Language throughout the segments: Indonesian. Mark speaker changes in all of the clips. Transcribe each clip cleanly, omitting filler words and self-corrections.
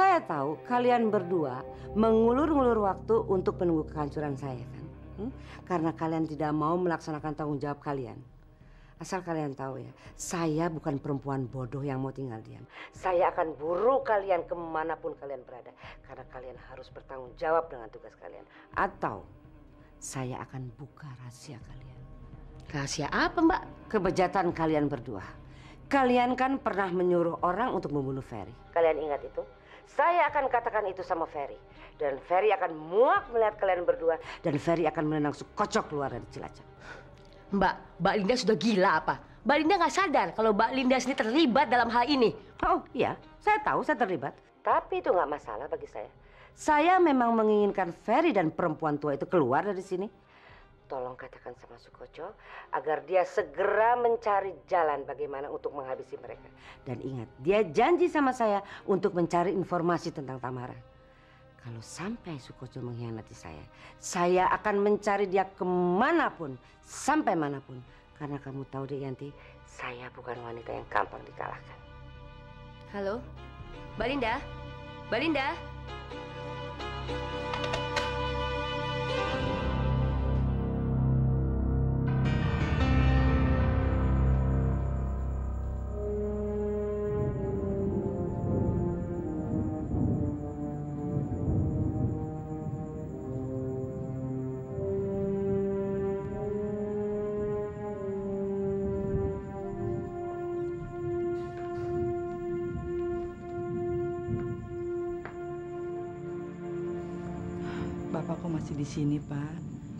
Speaker 1: Saya tahu kalian berdua mengulur-ngulur waktu untuk menunggu kehancuran saya kan? Karena kalian tidak mau melaksanakan tanggung jawab kalian. Asal kalian tahu ya, saya bukan perempuan bodoh yang mau tinggal diam. Saya akan buru kalian kemanapun kalian berada. Karena kalian harus bertanggung jawab dengan tugas kalian. Atau saya akan buka rahasia kalian.
Speaker 2: Rahasia apa, Mbak?
Speaker 1: Kebejatan kalian berdua. Kalian kan pernah menyuruh orang untuk membunuh Ferry. Kalian ingat itu? Saya akan katakan itu sama Ferry. Dan Ferry akan muak melihat kalian berdua. Dan Ferry akan menendang Sukocok keluar dari Cilacap.
Speaker 2: Mbak Linda sudah gila apa? Mbak Linda nggak sadar kalau Mbak Linda sendiri terlibat dalam hal ini.
Speaker 1: Oh iya, saya tahu saya terlibat. Tapi itu nggak masalah bagi saya. Saya memang menginginkan Ferry dan perempuan tua itu keluar dari sini. Tolong katakan sama Sukoco agar dia segera mencari jalan bagaimana untuk menghabisi mereka. Dan ingat, dia janji sama saya untuk mencari informasi tentang Tamara. Kalau sampai Sukoco mengkhianati saya akan mencari dia kemanapun, sampai manapun. Karena kamu tahu deh Yanti, saya bukan wanita yang gampang dikalahkan.
Speaker 2: Halo, Mbak Linda? Mbak Linda?
Speaker 3: Bapak kok masih di sini, Pak?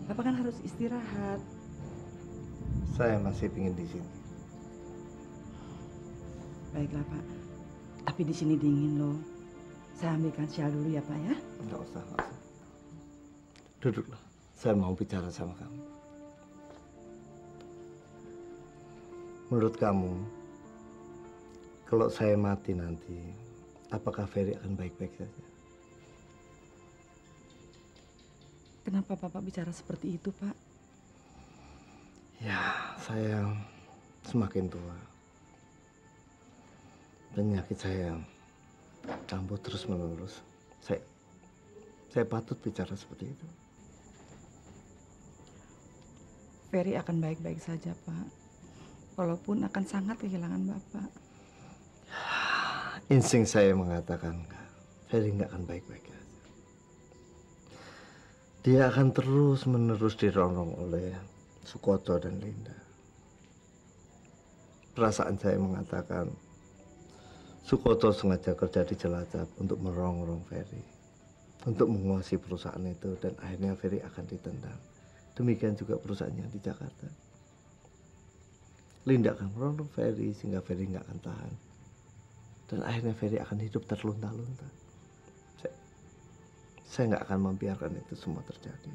Speaker 3: Bapak kan harus istirahat.
Speaker 4: Saya masih ingin di sini.
Speaker 3: Baiklah, Pak. Tapi di sini dingin loh. Saya ambilkan syal dulu ya, Pak ya.
Speaker 4: Enggak usah, enggak usah. Duduklah. Saya mau bicara sama kamu. Menurut kamu, kalau saya mati nanti, apakah Ferry akan baik-baik saja?
Speaker 3: Kenapa Bapak bicara seperti itu, Pak?
Speaker 4: Ya, saya semakin tua. Penyakit saya kambuh terus-menerus. Saya patut bicara seperti itu.
Speaker 3: Ferry akan baik-baik saja, Pak. Walaupun akan sangat kehilangan Bapak.
Speaker 4: Insting saya mengatakan Ferry nggak akan baik-baik saja. Dia akan terus-menerus dirongrong oleh Sukoco dan Linda. Perasaan saya mengatakan Sukoco sengaja kerja di Cilacap untuk merongrong Ferry, untuk menguasai perusahaan itu, dan akhirnya Ferry akan ditendang. Demikian juga perusahaan yang di Jakarta. Linda akan merongrong Ferry sehingga Ferry nggak akan tahan, dan akhirnya Ferry akan hidup terlunta-lunta. Saya nggak akan membiarkan itu semua terjadi.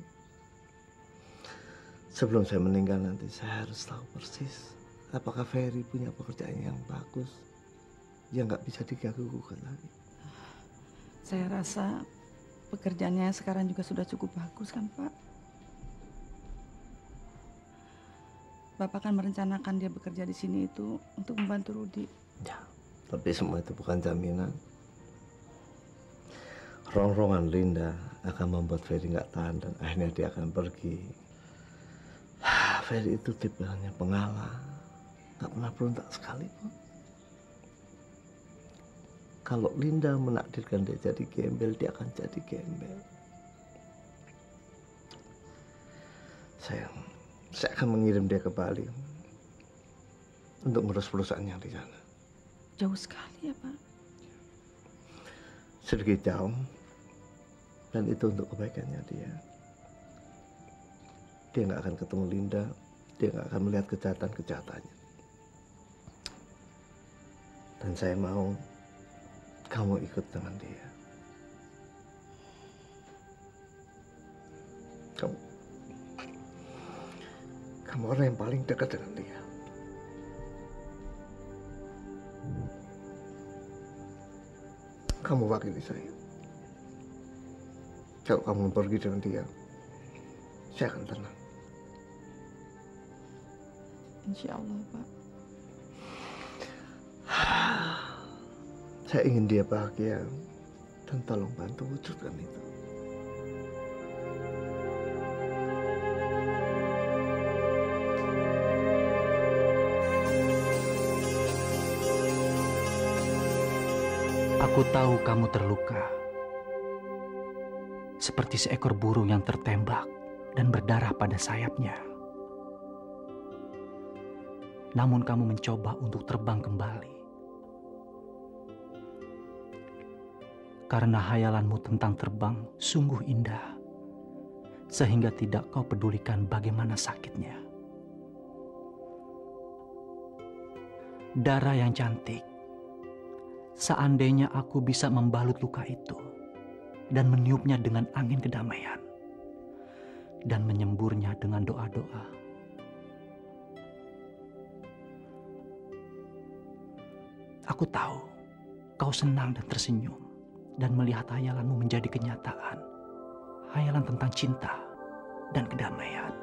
Speaker 4: Sebelum saya meninggal nanti, saya harus tahu persis apakah Ferry punya pekerjaan yang bagus, yang nggak bisa diganggu-gugat lagi.
Speaker 3: Saya rasa pekerjaannya sekarang juga sudah cukup bagus kan, Pak? Bapak kan merencanakan dia bekerja di sini itu untuk membantu Rudi.
Speaker 4: Ya, tapi semua itu bukan jaminan. Rongrongan Linda akan membuat Ferry nggak tahan dan akhirnya dia akan pergi. Ferry itu tipenya pengalah, nggak pernah berontak sekalipun. Kalau Linda menakdirkan dia jadi gembel, dia akan jadi gembel. Saya akan mengirim dia ke Bali untuk ngurus perusahaan yang di sana.
Speaker 3: Jauh sekali ya, Pak?
Speaker 4: Sedikit jauh. Dan itu untuk kebaikannya dia. Dia nggak akan ketemu Linda, dia nggak akan melihat kejahatan-kejahatannya. Dan saya mau kamu ikut dengan dia. Kamu orang yang paling dekat dengan dia. Kamu wakili saya. Kalau kamu pergi dengan dia, saya akan tenang.
Speaker 3: Insya Allah, Pak.
Speaker 4: Saya ingin dia bahagia. Dan tolong bantu wujudkan itu.
Speaker 5: Aku tahu kamu terluka. Seperti seekor burung yang tertembak dan berdarah pada sayapnya. Namun kamu mencoba untuk terbang kembali. Karena hayalanmu tentang terbang sungguh indah, sehingga tidak kau pedulikan bagaimana sakitnya. Dara yang cantik, seandainya aku bisa membalut luka itu dan meniupnya dengan angin kedamaian dan menyemburnya dengan doa-doa. Aku tahu kau senang dan tersenyum dan melihat hayalanmu menjadi kenyataan. Hayalan tentang cinta dan kedamaian.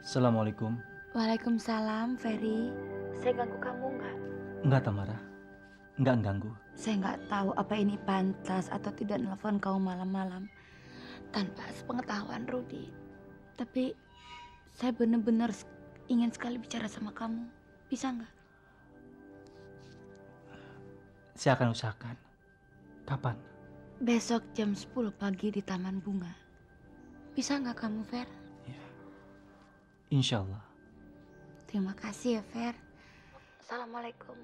Speaker 5: Assalamualaikum.
Speaker 6: Waalaikumsalam, Ferry. Saya ganggu kamu nggak?
Speaker 5: Enggak, Tamara. Enggak ganggu.
Speaker 6: Saya nggak tahu apa ini pantas atau tidak nelfon kamu malam-malam tanpa sepengetahuan Rudy. Tapi saya benar-benar ingin sekali bicara sama kamu. Bisa nggak?
Speaker 5: Saya akan usahakan. Kapan?
Speaker 6: Besok jam 10 pagi di Taman Bunga. Bisa nggak kamu, Fer?
Speaker 5: Insya Allah.
Speaker 6: Terima kasih ya, Fer. Assalamualaikum.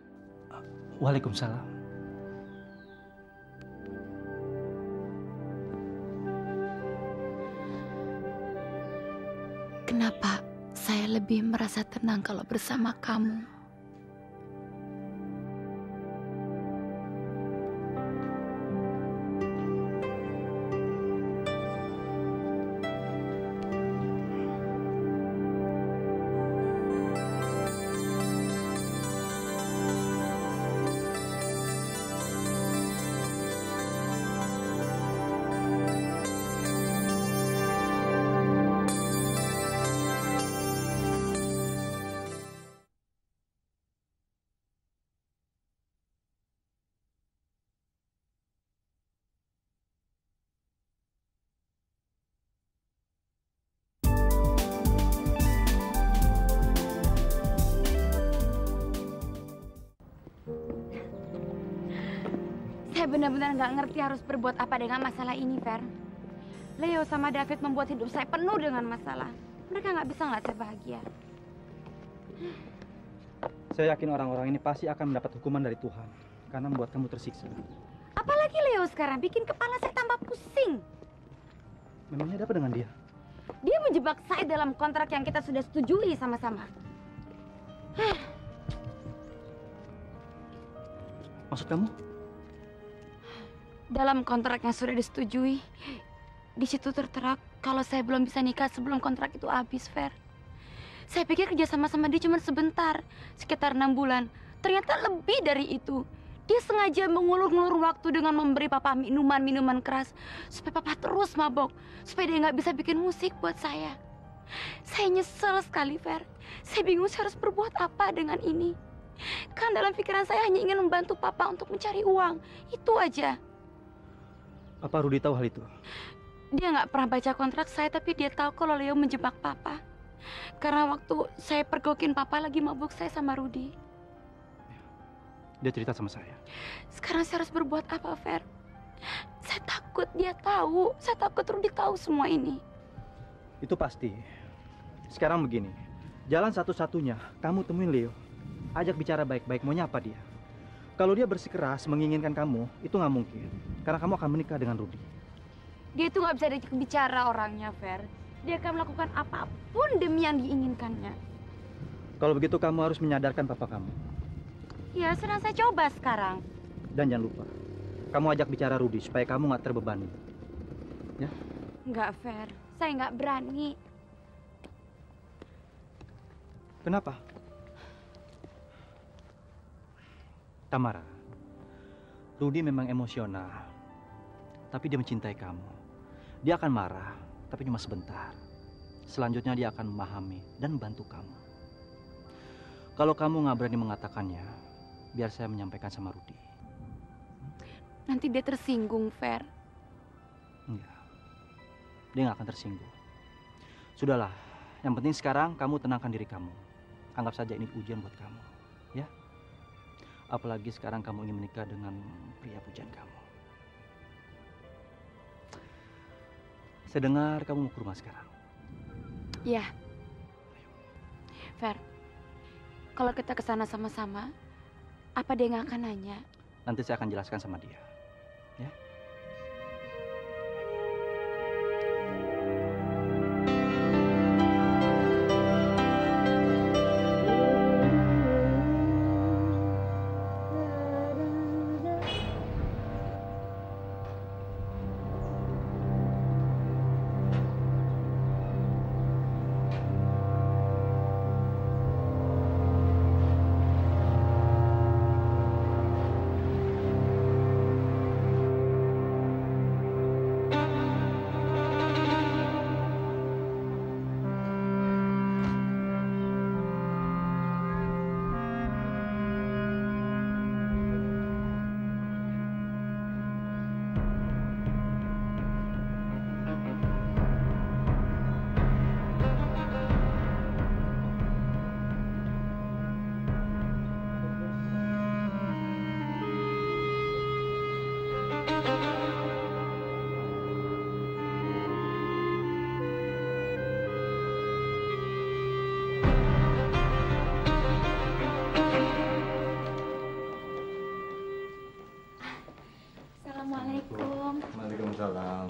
Speaker 5: Waalaikumsalam.
Speaker 6: Kenapa saya lebih merasa tenang kalau bersama kamu? Saya benar-benar nggak ngerti harus berbuat apa dengan masalah ini, Fer. Leo sama David membuat hidup saya penuh dengan masalah. Mereka nggak bisa ngeliat saya bahagia.
Speaker 7: Saya yakin orang-orang ini pasti akan mendapat hukuman dari Tuhan karena membuat kamu tersiksa.
Speaker 6: Apalagi Leo sekarang bikin kepala saya tambah pusing.
Speaker 7: Memangnya ada apa dengan dia?
Speaker 6: Dia menjebak saya dalam kontrak yang kita sudah setujui sama-sama.
Speaker 7: Maksud kamu?
Speaker 6: Dalam kontrak yang sudah disetujui, di situ tertera kalau saya belum bisa nikah sebelum kontrak itu habis, Fer. Saya pikir kerja sama dia cuma sebentar, sekitar 6 bulan. Ternyata lebih dari itu. Dia sengaja mengulur-ngulur waktu dengan memberi papa minuman-minuman keras supaya papa terus mabok, supaya dia nggak bisa bikin musik buat saya. Saya nyesel sekali, Fer. Saya bingung saya harus berbuat apa dengan ini. Kan dalam pikiran saya hanya ingin membantu papa untuk mencari uang. Itu aja.
Speaker 7: Apa Rudy tahu hal itu?
Speaker 6: Dia nggak pernah baca kontrak saya, tapi dia tahu kalau Leo menjebak papa. Karena waktu saya pergokin papa lagi mabuk saya sama Rudy.
Speaker 7: Dia cerita sama saya.
Speaker 6: Sekarang saya harus berbuat apa, Fer? Saya takut dia tahu. Saya takut Rudy tahu semua ini.
Speaker 7: Itu pasti. Sekarang begini, jalan satu-satunya kamu temuin Leo. Ajak bicara baik-baik, maunya apa dia. Kalau dia bersikeras menginginkan kamu, itu nggak mungkin. Karena kamu akan menikah dengan Rudy.
Speaker 6: Dia itu nggak bisa diajak bicara orangnya, Fer. Dia akan melakukan apapun demi yang diinginkannya.
Speaker 7: Kalau begitu kamu harus menyadarkan papa kamu.
Speaker 6: Ya, sedang saya coba sekarang.
Speaker 7: Dan jangan lupa, kamu ajak bicara Rudy supaya kamu nggak terbebani. Ya?
Speaker 6: Nggak, Fer. Saya nggak berani.
Speaker 7: Kenapa? Tamara, Rudy memang emosional, tapi dia mencintai kamu. Dia akan marah, tapi cuma sebentar. Selanjutnya dia akan memahami dan membantu kamu. Kalau kamu nggak berani mengatakannya, biar saya menyampaikan sama Rudy.
Speaker 6: Nanti dia tersinggung, Fer.
Speaker 7: Enggak, dia nggak akan tersinggung. Sudahlah, yang penting sekarang kamu tenangkan diri kamu. Anggap saja ini ujian buat kamu, ya. Apalagi sekarang kamu ingin menikah dengan pria pujaan kamu. Saya dengar kamu mau ke rumah sekarang.
Speaker 6: Iya. Fer, kalau kita ke sana sama-sama, apa dia nggak akan nanya?
Speaker 7: Nanti saya akan jelaskan sama dia. Ya.
Speaker 6: Assalamualaikum.
Speaker 4: Waalaikumsalam.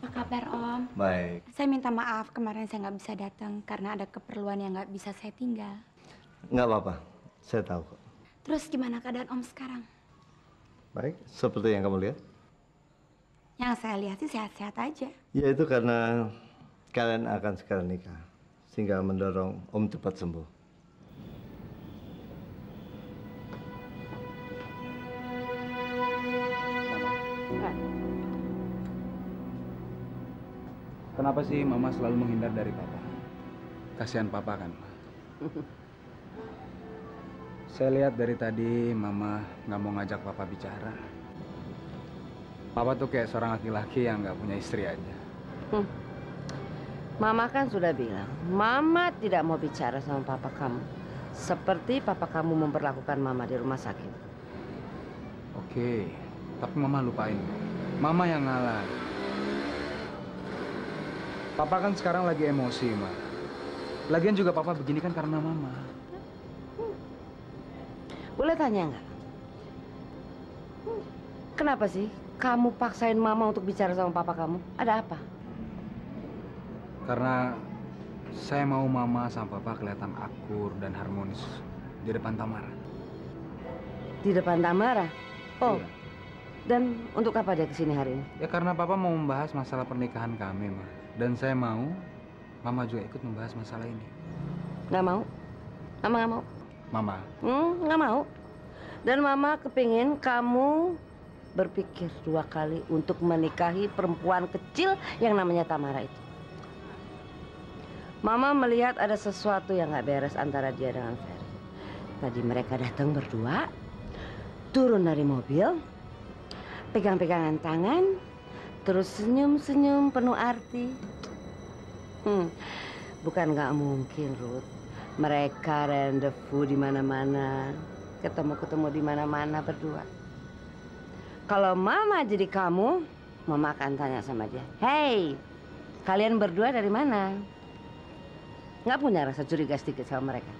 Speaker 6: Apa kabar, Om?
Speaker 4: Baik.
Speaker 6: Saya minta maaf kemarin saya nggak bisa datang karena ada keperluan yang nggak bisa saya tinggal.
Speaker 4: Nggak apa-apa, saya tahu kok.
Speaker 6: Terus gimana keadaan Om sekarang?
Speaker 4: Baik, seperti yang kamu lihat.
Speaker 6: Yang saya lihat sih sehat-sehat aja.
Speaker 4: Ya itu karena kalian akan segera nikah, sehingga mendorong Om cepat sembuh.
Speaker 8: Kenapa sih Mama selalu menghindar dari Papa? Kasihan Papa kan, Ma? Saya lihat dari tadi Mama nggak mau ngajak Papa bicara. Papa tuh kayak seorang laki-laki yang nggak punya istri aja.
Speaker 1: Mama kan sudah bilang, Mama tidak mau bicara sama papa kamu. Seperti papa kamu memperlakukan Mama di rumah sakit.
Speaker 8: Oke, tapi Mama lupain. Mama yang ngalah. Papa kan sekarang lagi emosi, Ma. Lagian juga Papa begini kan karena Mama.
Speaker 1: Boleh tanya nggak? Kenapa sih kamu paksain Mama untuk bicara sama papa kamu? Ada apa?
Speaker 8: Karena saya mau Mama sama Papa kelihatan akur dan harmonis di depan Tamara.
Speaker 1: Di depan Tamara? Oh,
Speaker 8: Iya.
Speaker 1: dan untuk apa dia kesini hari ini?
Speaker 8: Ya karena Papa mau membahas masalah pernikahan kami, Ma. Dan saya mau Mama juga ikut membahas masalah ini.
Speaker 1: Nggak mau? Mama nggak mau?
Speaker 8: Mama,
Speaker 1: Nggak mau. Dan Mama kepingin kamu berpikir 2 kali untuk menikahi perempuan kecil yang namanya Tamara itu. Mama melihat ada sesuatu yang nggak beres antara dia dengan Ferry. Tadi mereka datang berdua, turun dari mobil, pegang-pegangan tangan, terus senyum-senyum penuh arti. Bukan nggak mungkin, Ruth. Mereka rendezvous di mana-mana, ketemu-ketemu di mana-mana berdua. Kalau Mama jadi kamu, Mama akan tanya sama dia, "Hey, kalian berdua dari mana?" Nggak punya rasa curiga sedikit sama mereka?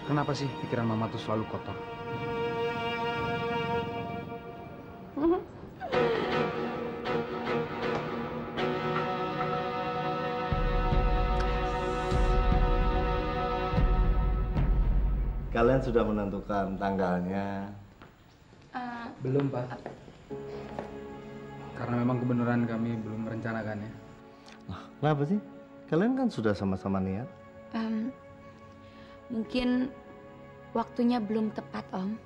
Speaker 8: kenapa sih pikiran Mama tuh selalu kotor?
Speaker 4: Kalian sudah menentukan tanggalnya?
Speaker 8: Belum, Pak. Karena memang kebenaran kami belum merencanakannya.
Speaker 4: Kenapa sih? Kalian kan sudah sama-sama niat.
Speaker 6: Mungkin waktunya belum tepat, Om.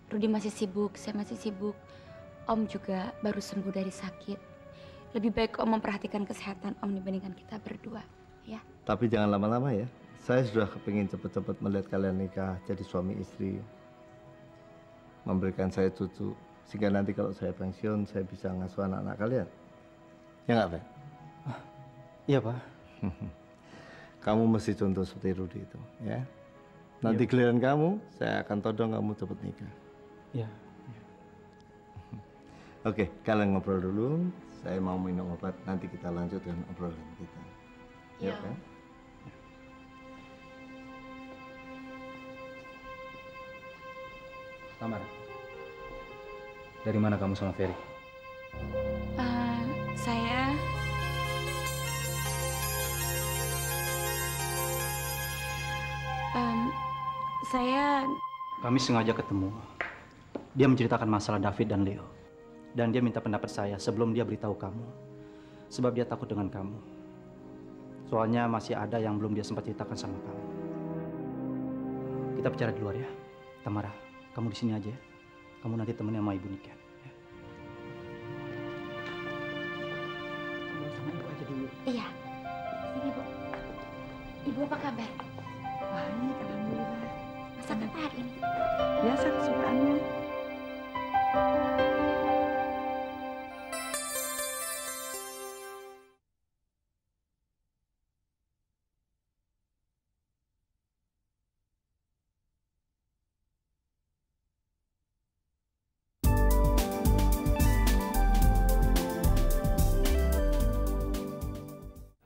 Speaker 6: Rudi masih sibuk, saya masih sibuk. Om juga baru sembuh dari sakit. Lebih baik Om memperhatikan kesehatan Om dibandingkan kita berdua, ya.
Speaker 4: Tapi jangan lama-lama ya. Saya sudah kepingin cepet-cepet melihat kalian nikah, jadi suami istri. Memberikan saya cucu, sehingga nanti kalau saya pensiun, saya bisa ngasuh anak-anak kalian. Ya nggak, Pak?
Speaker 7: Iya, Pak.
Speaker 4: Kamu mesti contoh seperti Rudi itu, ya. Nanti giliran kamu, saya akan todong kamu cepet nikah.
Speaker 7: Iya.
Speaker 4: Oke, kalian ngobrol dulu. Saya mau minum obat, nanti kita lanjutkan obrolan kita.
Speaker 6: Iya.
Speaker 4: Ya, kan?
Speaker 8: Tamara, dari mana kamu sama Ferry?
Speaker 6: Saya
Speaker 7: Kami sengaja ketemu. Dia menceritakan masalah David dan Leo. Dan dia minta pendapat saya sebelum dia beritahu kamu. Sebab dia takut dengan kamu. Soalnya masih ada yang belum dia sempat ceritakan sama kamu. Kita bicara di luar ya. Tamara, kamu di sini aja ya. Kamu nanti temenin sama Ibu Niken. Ya. Kamu sama Ibu aja dulu.
Speaker 6: Iya. Sini, Bu. Ibu apa kabar?
Speaker 3: Baik, alhamdulillah.
Speaker 6: Masakan apa hari ini?
Speaker 3: Biasa kesukaannya.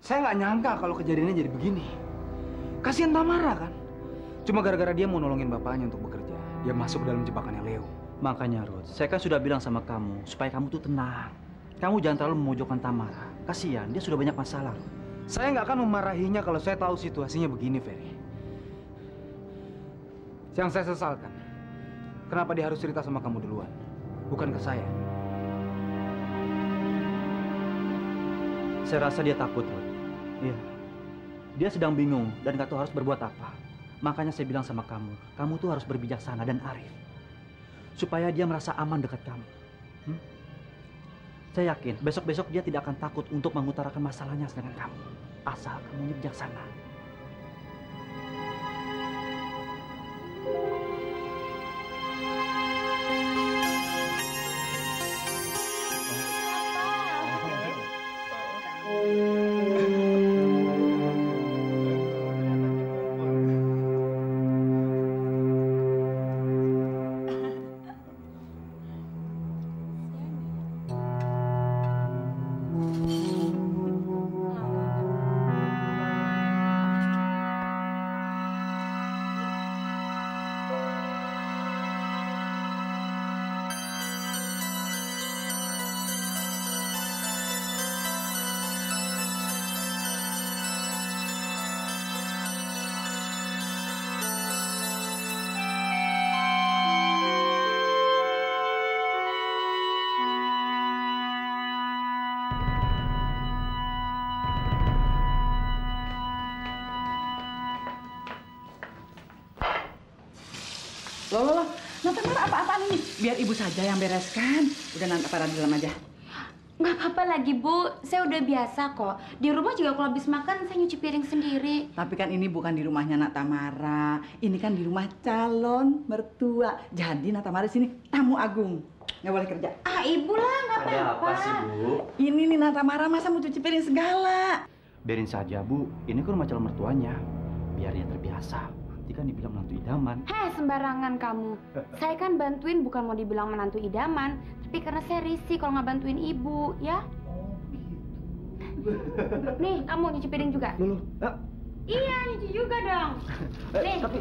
Speaker 8: Saya nggak nyangka kalau kejadiannya jadi begini. Kasihan Tamara kan. Cuma gara-gara dia mau nolongin bapaknya untuk bekerja, dia masuk dalam jebakannya Leo.
Speaker 7: Makanya Ruth, saya kan sudah bilang sama kamu supaya kamu tuh tenang. Kamu jangan terlalu memojokkan Tamara. Kasihan, dia sudah banyak masalah.
Speaker 8: Saya nggak akan memarahinya kalau saya tahu situasinya begini, Ferry. Yang saya sesalkan, kenapa dia harus cerita sama kamu duluan, bukan ke saya.
Speaker 7: Saya rasa dia takut, Ruth. Iya. Dia sedang bingung dan nggak tahu harus berbuat apa. Makanya saya bilang sama kamu, kamu tuh harus berbijaksana dan arif. Supaya dia merasa aman dekat kamu. Saya yakin besok-besok dia tidak akan takut untuk mengutarakan masalahnya dengan kamu. Asal kamu bijaksana.
Speaker 3: Loh, Nata Mara apa-apaan ini? Biar ibu saja yang bereskan. Udah Nata Mara di dalam aja.
Speaker 6: Nggak apa-apa lagi, Bu. Saya udah biasa kok. Di rumah juga kalau habis makan, saya nyuci piring sendiri.
Speaker 3: Tapi kan ini bukan di rumahnya Nak Tamara. Ini kan di rumah calon mertua. Jadi Nak Tamara sini tamu agung. Nggak boleh kerja.
Speaker 6: Ah, Ibu lah, nggak apa-apa.
Speaker 7: Ada apa sih, Bu?
Speaker 3: Ini nih Nak Tamara masa mau cuci piring segala.
Speaker 7: Biarin saja, Bu. Ini kan rumah calon mertuanya. Biar dia terbiasa. Nanti kan dibilang menantu idaman.
Speaker 6: Sembarangan kamu. Saya kan bantuin bukan mau dibilang menantu idaman. Tapi karena saya risih kalau nggak bantuin Ibu, ya. Nih, kamu nyuci piring juga.
Speaker 7: Loh.
Speaker 6: Iya, nyuci juga dong. Nih.
Speaker 7: Tapi...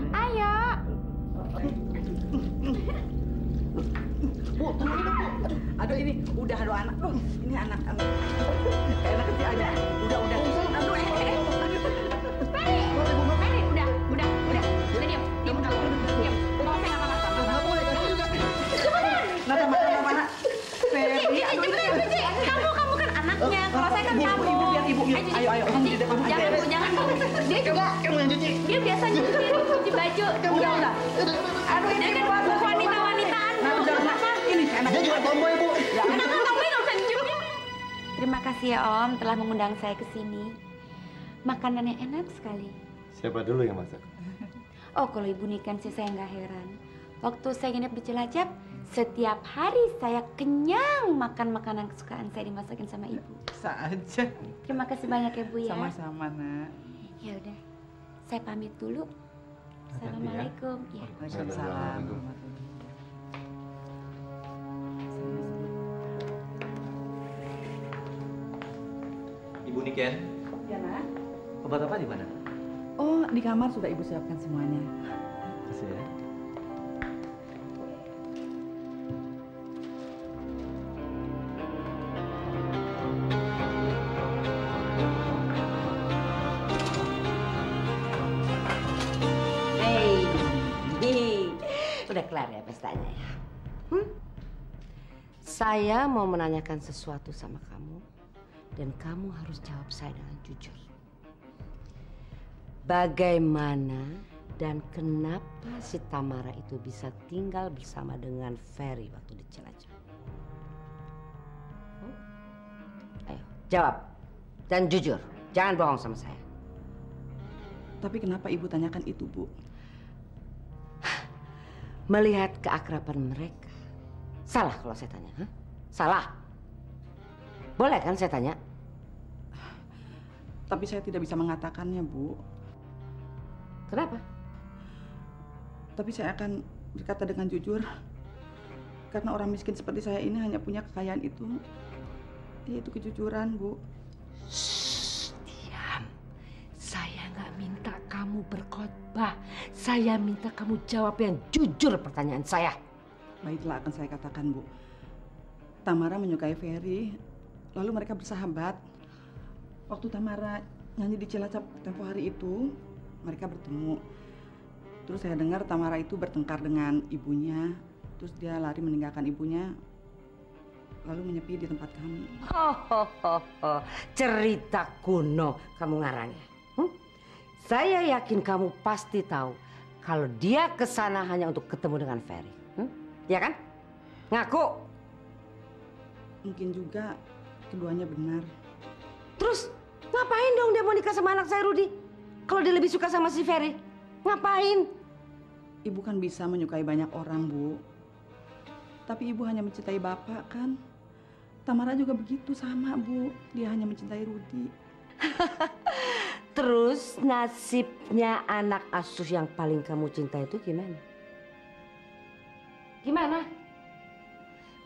Speaker 6: Ayo.
Speaker 3: Bu, tunggu dulu, Bu. Aduh ini udah anak. Ini anak. Kayak anak kecil aja. Udah. Aduh,
Speaker 6: Mary, udah. Udah diam. Diam. Mau saya nggak makan.
Speaker 3: nggak boleh juga. Nata Mara. Ferry, aduh ini.
Speaker 6: Kamu kan anaknya. Kalau
Speaker 3: Ayo, kamu di depan aja.
Speaker 6: Jangan, Bu, jangan, Bu. Dia juga.
Speaker 4: Kamu yang cuci.
Speaker 6: Dia biasa cuci baju.
Speaker 3: Udah. Aduh, ini
Speaker 6: Dia kan wanita-wanitaan.
Speaker 3: Nah, udah. Ini anak
Speaker 4: Dia juga tomboy, Bu.
Speaker 6: Anak tomboy nggak usah dicium. Terima kasih ya Om telah mengundang saya ke sini. Makanannya enak sekali.
Speaker 4: Siapa dulu yang masak?
Speaker 6: Oh, kalau Ibu Niken sih saya nggak heran. Waktu saya nginep di Cilacap, setiap hari saya kenyang makan makanan kesukaan saya dimasakin sama Ibu.
Speaker 3: saja.
Speaker 6: Terima kasih banyak ya Bu ya.
Speaker 3: Sama-sama, Nak.
Speaker 6: Ya udah, saya pamit dulu. Assalamualaikum. Ya.
Speaker 3: Waalaikumsalam.
Speaker 5: Ibu Niken,
Speaker 3: Ya, Nak.
Speaker 5: obat apa di mana?
Speaker 3: Oh, di kamar sudah Ibu siapkan semuanya.
Speaker 5: Kasih ya.
Speaker 1: Hei, udah kelar ya pestanya ya? Saya mau menanyakan sesuatu sama kamu dan kamu harus jawab saya dengan jujur. Bagaimana dan kenapa si Tamara itu bisa tinggal bersama dengan Ferry waktu di Cilacap? Ayo, jawab dan jujur. Jangan bohong sama saya.
Speaker 3: Tapi kenapa Ibu tanyakan itu, Bu?
Speaker 1: Melihat keakraban mereka, salah kalau saya tanya, hah? Salah? Boleh kan saya tanya?
Speaker 3: Tapi saya tidak bisa mengatakannya, Bu.
Speaker 1: Kenapa?
Speaker 3: Tapi saya akan berkata dengan jujur. Karena orang miskin seperti saya ini hanya punya kekayaan itu, yaitu kejujuran, Bu.
Speaker 1: Shh, diam. Saya nggak minta kamu berkhotbah. Saya minta kamu jawab yang jujur pertanyaan saya.
Speaker 3: Baiklah, akan saya katakan, Bu. Tamara menyukai Ferry, lalu mereka bersahabat. Waktu Tamara nyanyi di Cilacap tempo hari itu, mereka bertemu. Terus saya dengar Tamara itu bertengkar dengan ibunya. Terus dia lari meninggalkan ibunya, lalu menyepi di tempat kami.
Speaker 1: Cerita kuno kamu ngarangnya. Saya yakin kamu pasti tahu kalau dia ke sana hanya untuk ketemu dengan Ferry. Ya kan? Ngaku.
Speaker 3: Mungkin juga keduanya benar.
Speaker 1: Terus ngapain dong dia mau nikah sama anak saya Rudi? Kalau dia lebih suka sama si Ferry, ngapain?
Speaker 3: Ibu kan bisa menyukai banyak orang, Bu. Tapi Ibu hanya mencintai Bapak, kan? Tamara juga begitu sama, Bu. Dia hanya mencintai Rudi.
Speaker 1: Terus nasibnya anak asuh yang paling kamu cintai itu gimana? Gimana?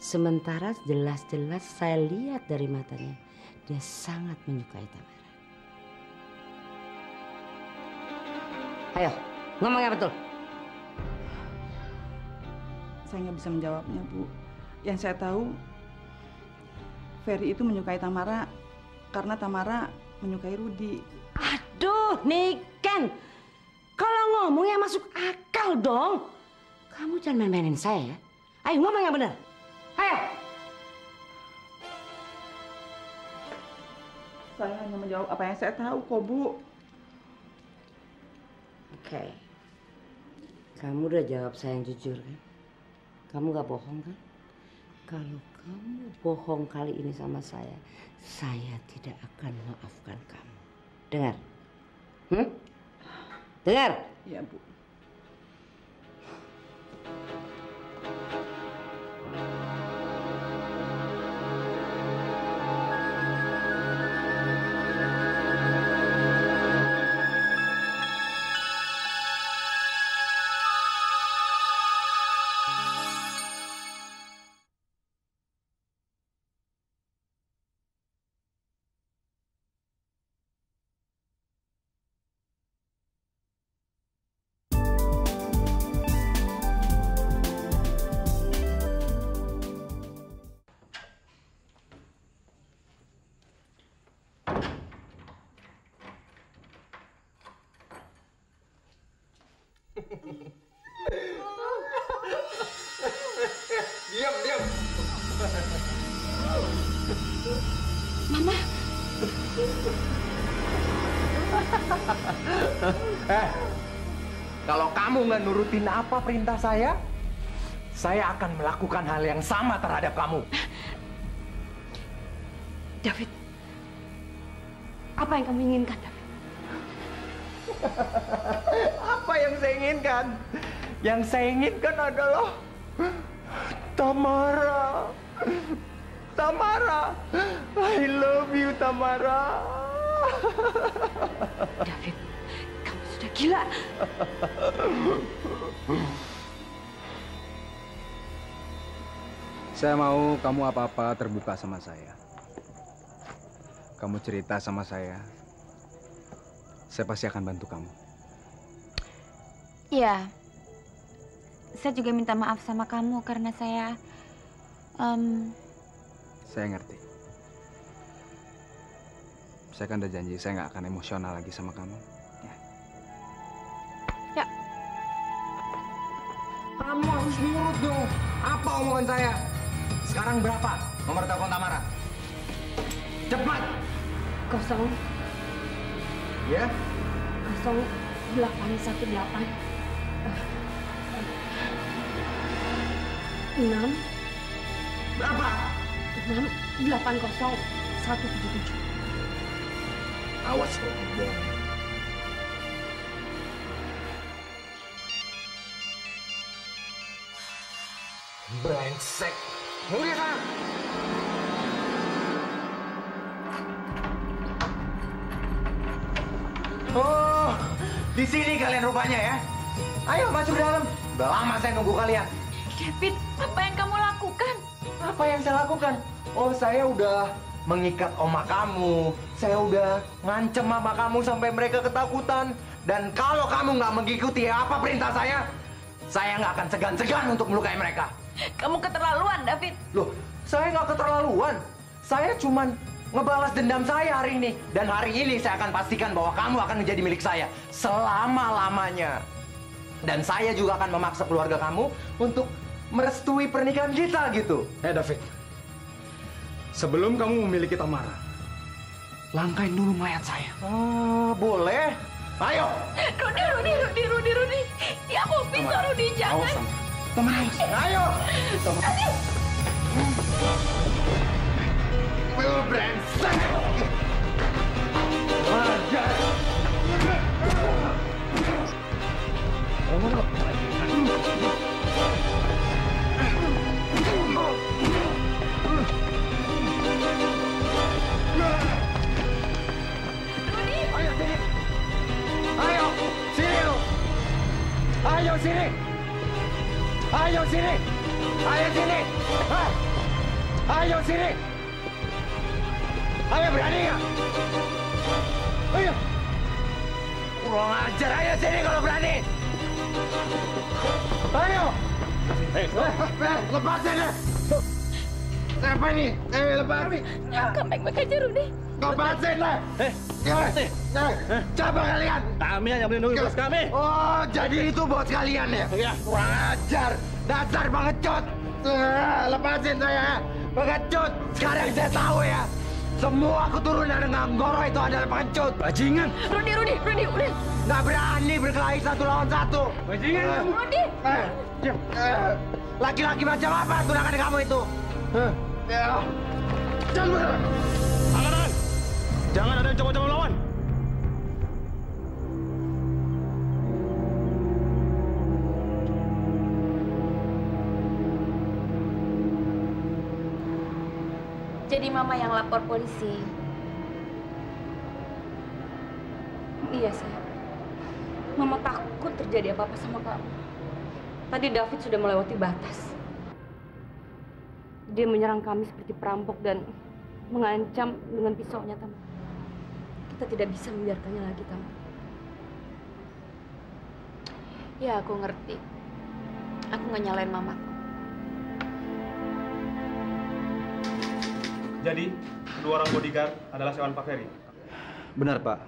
Speaker 1: Sementara jelas-jelas saya lihat dari matanya, dia sangat menyukai Tamara. Ayo, ngomong yang betul.
Speaker 3: Saya nggak bisa menjawabnya, Bu. Yang saya tahu, Ferry itu menyukai Tamara karena Tamara menyukai Rudi.
Speaker 1: Aduh, Niken. Kalau ngomong yang masuk akal dong. Kamu jangan main-mainin saya ya. Ayo ngomong yang benar. Ayo.
Speaker 3: Saya hanya menjawab apa yang saya tahu kok, Bu.
Speaker 1: Oke. Kamu udah jawab saya yang jujur kan? Kamu gak bohong kan? Kalau kamu bohong kali ini sama saya tidak akan maafkan kamu. Dengar? Dengar?
Speaker 3: Iya, Bu.
Speaker 4: Diam.
Speaker 6: Mama.
Speaker 9: Kalau kamu nggak nurutin apa perintah saya akan melakukan hal yang sama terhadap kamu.
Speaker 6: David, apa yang kamu inginkan, David?
Speaker 9: Apa yang saya inginkan? Yang saya inginkan adalah Tamara. Tamara, I love you, Tamara.
Speaker 6: David, kamu sudah gila.
Speaker 8: Saya mau kamu apa-apa terbuka sama saya. Kamu cerita sama saya pasti akan bantu kamu.
Speaker 6: Iya, saya juga minta maaf sama kamu karena saya
Speaker 8: ngerti. Saya kan udah janji saya nggak akan emosional lagi sama kamu.
Speaker 6: Ya.
Speaker 9: Kamu harus nurut dong. Apa omongan saya? Sekarang berapa nomor telepon Tamara? Cepat.
Speaker 6: 0.
Speaker 9: Ya?
Speaker 6: 0818 6
Speaker 9: Berapa?
Speaker 6: 680177.
Speaker 9: Awas kok bohong. Brengsek. Udah sana. Oh, di sini kalian rupanya ya. Ayo masuk dalam. Udah lama saya nunggu kalian.
Speaker 6: David, apa yang kamu lakukan?
Speaker 9: Apa yang saya lakukan? Oh, saya udah mengikat oma kamu. Saya udah ngancem mama kamu sampai mereka ketakutan. Dan kalau kamu nggak mengikuti apa perintah saya nggak akan segan-segan untuk melukai mereka.
Speaker 6: Kamu keterlaluan, David.
Speaker 9: Loh, saya nggak keterlaluan. Saya cuman ngebalas dendam saya hari ini. Dan hari ini saya akan pastikan bahwa kamu akan menjadi milik saya selama-lamanya. Dan saya juga akan memaksa keluarga kamu untuk merestui pernikahan kita gitu.
Speaker 8: David, sebelum kamu memiliki Tamara, langkain dulu mayat saya.
Speaker 9: Boleh. Ayo.
Speaker 6: Rudi. Ya aku bisa, Rudi, jangan.
Speaker 8: Awas, Tamara, awas.
Speaker 9: Ayo. Brengsek. Ajar. Ayo sini. Ayo sini. Ayo sini. Ayo berani nggak? Ayo. Kurang ajar, ayo sini kalau berani. Ayo. Lepasin deh. Apa ini? Lepasin.
Speaker 6: Kamu baik-baik aja, Rudi.
Speaker 9: Lepasin deh. Coba kalian.
Speaker 7: Kami hanya melindungi bos kami.
Speaker 9: Oh, jadi itu bos kalian ya? Iya. Kurang ajar. Dasar pengecut. Lepasin saya. Pengecut. Sekarang saya tahu ya. Semua keturunan Nganggoro itu adalah pengecut. Bajingan.
Speaker 6: Rudi, udah.
Speaker 9: Nggak berani berkelahi 1 lawan 1. Bajingan.
Speaker 6: Rudi.
Speaker 9: Laki-laki macam apa tunangan kamu itu? Jangan.
Speaker 7: Tangan. Jangan ada yang coba-coba melawan.
Speaker 6: Jadi mama yang lapor polisi. Iya, sayang. Mama takut terjadi apa-apa sama kamu. Tadi David sudah melewati batas. Dia menyerang kami seperti perampok dan mengancam dengan pisaunya, Tam. Kita tidak bisa membiarkannya lagi, Tam. Ya, aku ngerti. Aku nggak nyalain mama.
Speaker 10: Jadi, kedua orang bodyguard adalah sewaan Pak Ferry?
Speaker 7: Benar, Pak.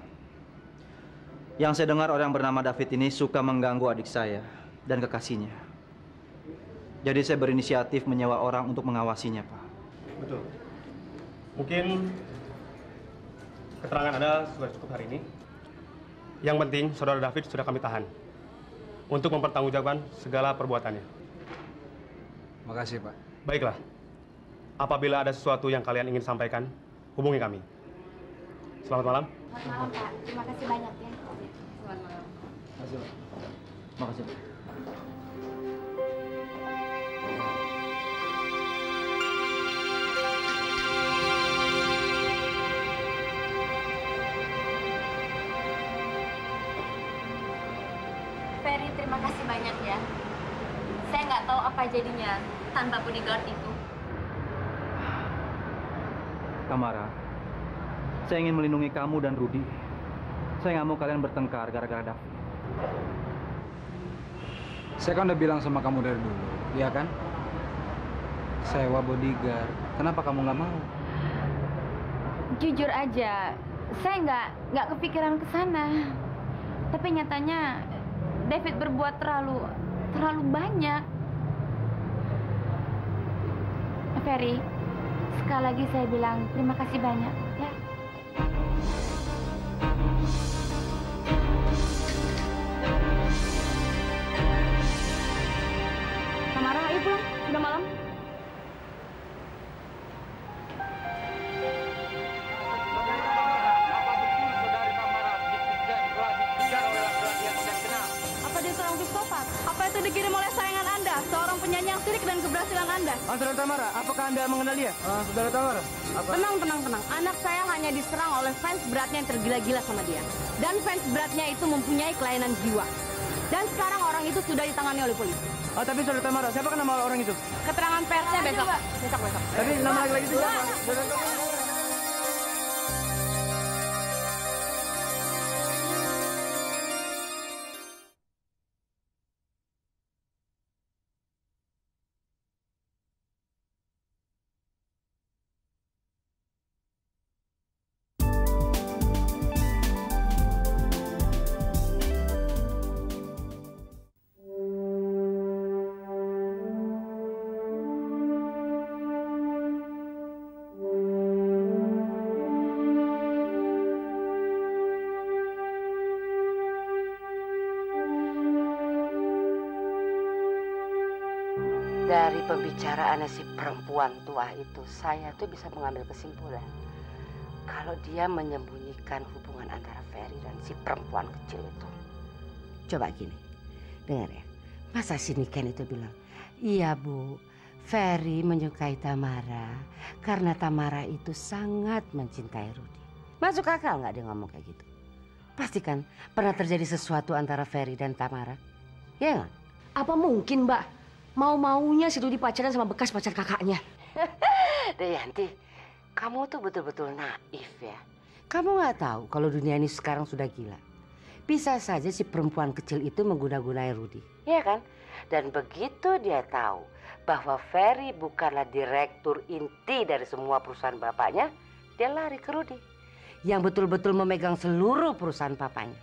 Speaker 7: Yang saya dengar orang bernama David ini suka mengganggu adik saya dan kekasihnya. Jadi saya berinisiatif menyewa orang untuk mengawasinya, Pak.
Speaker 10: Betul. Mungkin keterangan Anda sudah cukup hari ini. Yang penting, Saudara David sudah kami tahan untuk mempertanggungjawabkan segala perbuatannya.
Speaker 8: Makasih, Pak.
Speaker 10: Baiklah. Apabila ada sesuatu yang kalian ingin sampaikan, hubungi kami. Selamat malam.
Speaker 6: Selamat malam, Pak. Terima kasih banyak ya. Selamat malam.
Speaker 7: Makasih, Pak. Makasih, Pak.
Speaker 6: Ferry, terima kasih banyak ya. Saya nggak tahu apa jadinya tanpa bodyguard itu.
Speaker 7: Tamara, saya ingin melindungi kamu dan Rudy. Saya nggak mau kalian bertengkar gara-gara David.
Speaker 8: Saya kan udah bilang sama kamu dari dulu, iya kan? Sewa bodyguard. Kenapa kamu nggak mau?
Speaker 6: Jujur aja, saya nggak kepikiran ke sana. Tapi nyatanya David berbuat terlalu banyak. Ferry, sekali lagi saya bilang terima kasih banyak ya. Tamara, ayo pulang. Sudah malam. Apa dia seorang psikopat? Apa itu dikirim oleh sayangan Anda, seorang penyanyi yang sirik dan keberhasilan Anda?
Speaker 7: Saudara Tamara, apakah Anda mengenal dia? Saudara Tamara, apa?
Speaker 6: Tenang. Anak saya hanya diserang oleh fans beratnya yang tergila-gila sama dia. Dan fans beratnya itu mempunyai kelainan jiwa. Dan sekarang orang itu sudah ditangani oleh polisi.
Speaker 7: Tapi Saudara Tamara, siapa nama orang itu?
Speaker 6: Keterangan persnya besok. Besok.
Speaker 7: Tapi nama laki-laki itu siapa?
Speaker 1: Dari pembicaraan si perempuan tua itu, saya tuh bisa mengambil kesimpulan kalau dia menyembunyikan hubungan antara Ferry dan si perempuan kecil itu. Coba gini, dengar ya. Masa si Niken itu bilang, iya Bu, Ferry menyukai Tamara karena Tamara itu sangat mencintai Rudy. Masuk akal nggak dia ngomong kayak gitu? Pasti kan pernah terjadi sesuatu antara Ferry dan Tamara, ya nggak?
Speaker 2: Apa mungkin, Mbak? Mau-maunya si Rudy pacaran sama bekas pacar kakaknya.
Speaker 1: Dayanti, kamu tuh betul-betul naif ya. Kamu nggak tahu kalau dunia ini sekarang sudah gila. Bisa saja si perempuan kecil itu mengguna-gunai Rudy, ya kan? Dan begitu dia tahu bahwa Ferry bukanlah direktur inti dari semua perusahaan bapaknya, dia lari ke Rudy yang betul-betul memegang seluruh perusahaan papanya.